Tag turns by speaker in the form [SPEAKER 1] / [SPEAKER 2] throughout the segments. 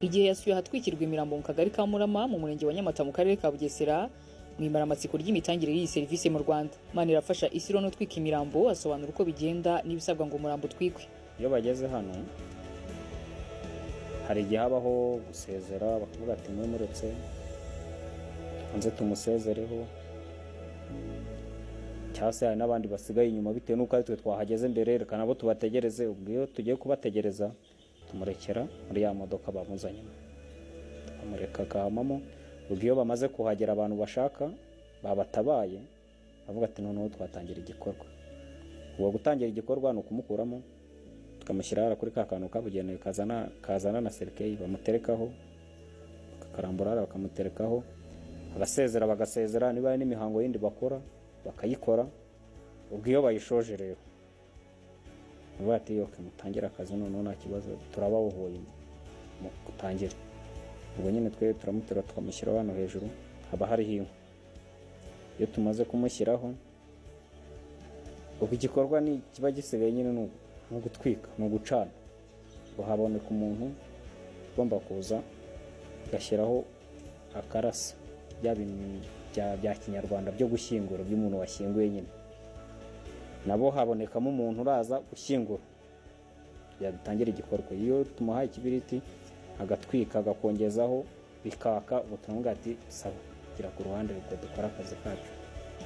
[SPEAKER 1] Igihe yasuye ahatwikirwa imirambo mu kagari ka Murama mu murenge wa Nyamata mu karere ka Bugesera mw'imaramatsiko ry'imitangire y'iyi serivisi mu Rwanda. Manirafasha Isiro n'utwika imirambo asobanura uko bigenda n'ibisabwa ngo umurambo utwikwe.
[SPEAKER 2] Iyo bageze hano hari igihe habaho gusezera bakavuga ati mwemuretse hanze tumusezereho, cyangwa se hari n'abandi basigaye inyuma bitewe n'uko ari twe twahageze mbere reka nabo tubategereze. Ubwo iyo tugiye kubategereza tumurekera muri ya modoka bamuzanye, tukamureka akahamamo. Ubwo iyo bamaze kuhagera abantu bashaka babatabaye bavuga ati noneho twatangira igikorwa. Ubwo gutangira igikorwa ni ukumukuramo tukamushyira kuri ka kantu kabugenewe kazana na serikeyi bamuterekaho, kakarambura bakamuterekaho, agasezera bagasezera, niba hari n'imihango yindi bakora bakayikora. Ubwo iyo bayishoje rero bavuga ati yoke mutangira akazi noneho nta kibazo turababohoye mu gutangira. Ubwo nyine twe turamutera tukamushyira hano hejuru haba hariho inkwi. Iyo tumaze kumushyiraho ubwo igikorwa ni kiba gisigaye nyine ni ugutwika, ni ugucana. Ngo haboneka umuntu ugomba kuza agashyiraho akarasa bya bintu bya kinyarwanda byo gushyingura by'umuntu washyinguye nyine. Nabo habonekamo umuntu uraza gushyingura yadutangira igikorwa. Iyo tumuhaye ikibiriti agatwika agakongezaho bikaka, ubutumwa ati saba gira ku ruhande rwo dukora akazi kacu.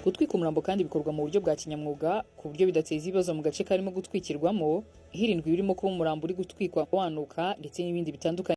[SPEAKER 1] Gutwika umurambo kandi bikorwa mu buryo bwa kinyamwuga ku buryo bidateza ibibazo mu gace karimo gutwikirwamo, hirindwa ibirimo kuba umurambo uri gutwikwa wanuka ndetse n'ibindi bitandukanye.